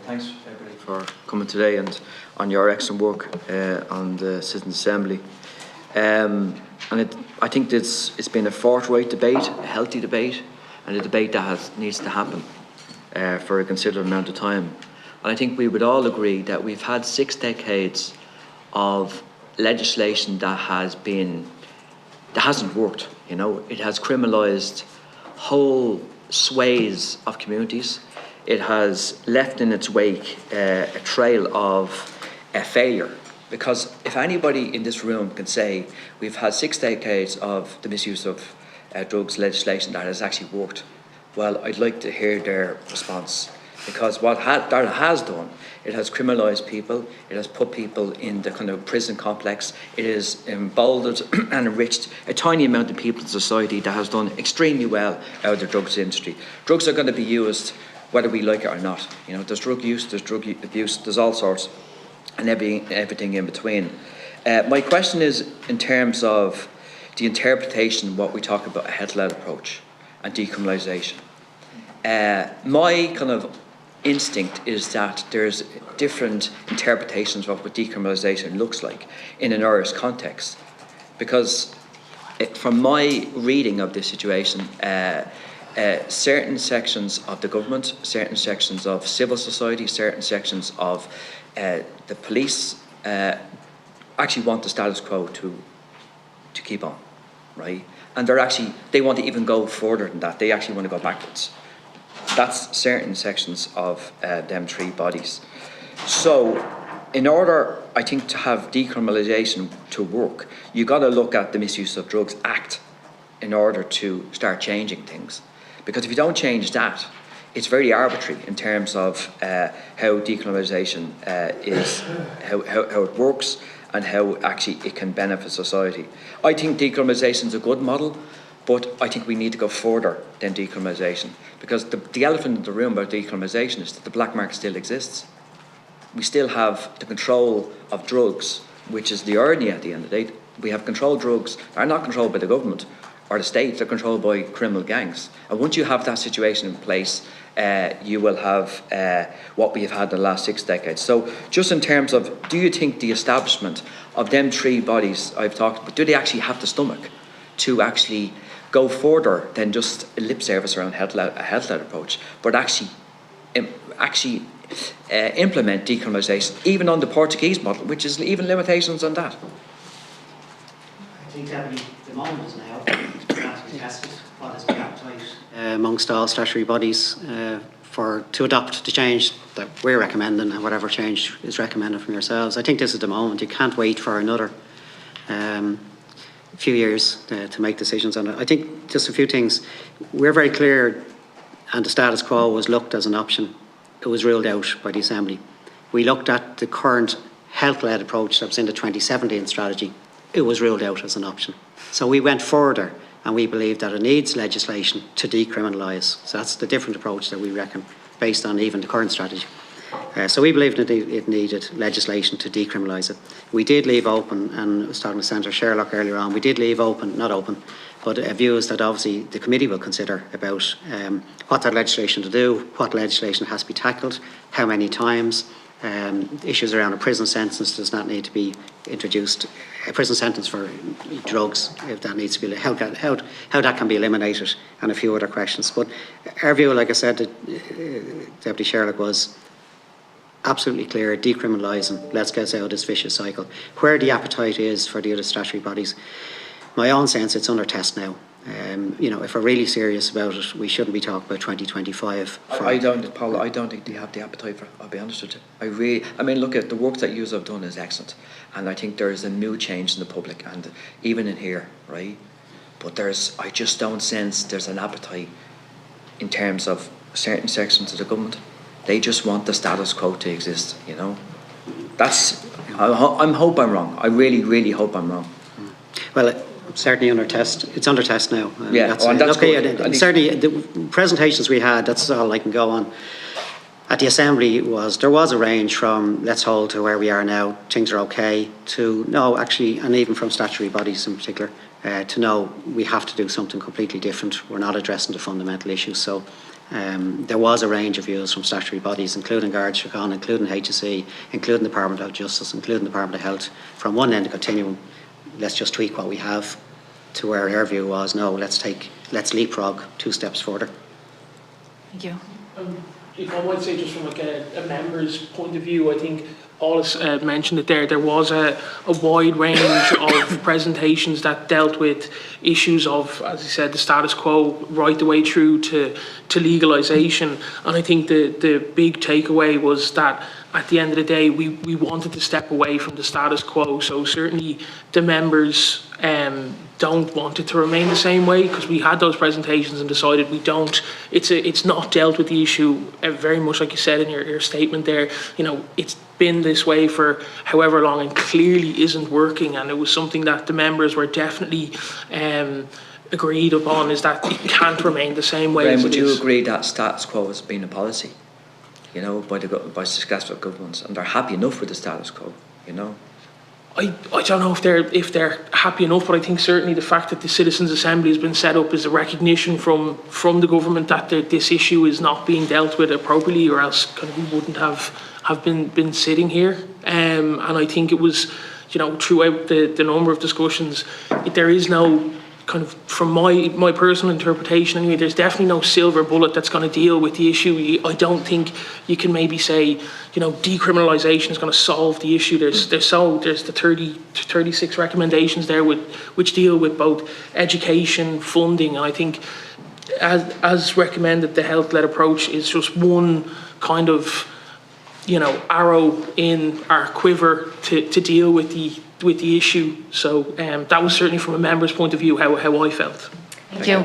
thanks everybody for coming today and on your excellent work on the Citizens' Assembly. I think it's been a forthright debate, a healthy debate, and a debate that needs to happen for a considerable amount of time. And I think we would all agree that we've had 6 decades of legislation that hasn't worked. You know, it has criminalised whole swathes of communities. It has left in its wake a trail of failure. Because if anybody in this room can say we've had 6 decades of the misuse of drugs legislation that has actually worked, well, I'd like to hear their response. Because what that has done, it has criminalised people, it has put people in the kind of prison complex, it has emboldened and enriched a tiny amount of people in society that has done extremely well out of the drugs industry. Drugs are going to be used whether we like it or not. You know, there's drug use, there's drug abuse, there's all sorts, and everything in between. My question is in terms of the interpretation, what we talk about, a health-led approach and decriminalisation. My kind of instinct is that there's different interpretations of what decriminalisation looks like in an Irish context, because from my reading of this situation, certain sections of the government, certain sections of civil society, certain sections of the police actually want the status quo to keep on, right? And they want to even go further than that. They actually want to go backwards. That's certain sections of them 3 bodies. So in order, I think, to have decriminalisation to work, you've got to look at the Misuse of Drugs Act in order to start changing things. Because if you don't change that, it's very arbitrary in terms of how decriminalisation is, how it works and how actually it can benefit society. I think decriminalisation is a good model, but I think we need to go further than decriminalisation, because the elephant in the room about decriminalisation is that the black market still exists. We still have the control of drugs, which is the irony at the end of the day. We have controlled drugs that are not controlled by the government or the state, they're controlled by criminal gangs. And once you have that situation in place, you will have what we have had in the last 6 decades. So just in terms of, do you think the establishment of them 3 bodies I've talked about, do they actually have the stomach to actually go further than just a lip service around a health-led approach, but actually implement decriminalisation, even on the Portuguese model, which is even limitations on that? I think that the moment is now to be tested what is the appetite amongst all statutory bodies to adopt the change that we're recommending, and whatever change is recommended from yourselves. I think this is the moment. You can't wait for another few years to make decisions on it. I think just a few things. We're very clear, and the status quo was looked as an option. It was ruled out by the Assembly. We looked at the current health-led approach that was in the 2017 strategy. It was ruled out as an option. So we went further, and we believe that it needs legislation to decriminalise. So that's the different approach that we reckon, based on even the current strategy. So we believe that it needed legislation to decriminalise it. We did leave open, and I was talking to Senator Sherlock earlier on, we did leave open, not open, but views that obviously the committee will consider about what that legislation to do, what legislation has to be tackled, how many times, issues around a prison sentence does not need to be introduced, a prison sentence for drugs, if that needs to be, how that can be eliminated, and a few other questions. But our view, like I said, Deputy Sherlock, was absolutely clear: decriminalising, let's get us out of this vicious cycle. Where the appetite is for the other statutory bodies, my own sense, it's under test now. You know, if we're really serious about it, we shouldn't be talking about 2025. I don't think they have the appetite for it, I'll be honest with you. I mean, look at the work that you have done is excellent, and I think there is a new change in the public, and even in here, right? But I just don't sense there's an appetite in terms of certain sections of the government. They just want the status quo to exist, you know. I hope I'm wrong. I really, really hope I'm wrong. Well, certainly under test. It's under test now. Yeah, that's good. Certainly, the presentations we had, that's all I can go on. At the Assembly there was a range from let's hold to where we are now, things are okay, to no, actually, and even from statutory bodies in particular, to no, we have to do something completely different. We're not addressing the fundamental issues. So There was a range of views from statutory bodies, including Garda Síochána, including HSE, including the Department of Justice, including the Department of Health. From one end of the continuum, let's just tweak what we have, to where our view was, no, let's leapfrog 2 steps further. Thank you. If I might say, just from like a member's point of view, I think Paula's mentioned it there. There was a wide range of presentations that dealt with issues of, as I said, the status quo right the way through to legalisation. And I think the big takeaway was that at the end of the day, we wanted to step away from the status quo. So certainly the members don't want it to remain the same way, because we had those presentations and decided we don't. It's not dealt with the issue very much like you said in your statement there. You know, it's been this way for however long and clearly isn't working, and it was something that the members were definitely agreed upon, is that it can't remain the same way. Graham, as would it you is. agree that status quo has been a policy, you know, by successive governments, and they're happy enough with the status quo, you know? I don't know if they're happy enough, but I think certainly the fact that the Citizens' Assembly has been set up is a recognition from the government that this issue is not being dealt with appropriately, or else kind of we wouldn't have been sitting here. And I think it was, you know, throughout the number of discussions, there is no kind of, from my personal interpretation anyway, there's definitely no silver bullet that's going to deal with the issue. I don't think you can maybe say, you know, decriminalisation is going to solve the issue. There's the 36 recommendations there which deal with both education, funding, and I think as recommended, the health-led approach is just one kind of, you know, arrow in our quiver to deal with the issue. So that was certainly from a member's point of view how I felt. Thank you.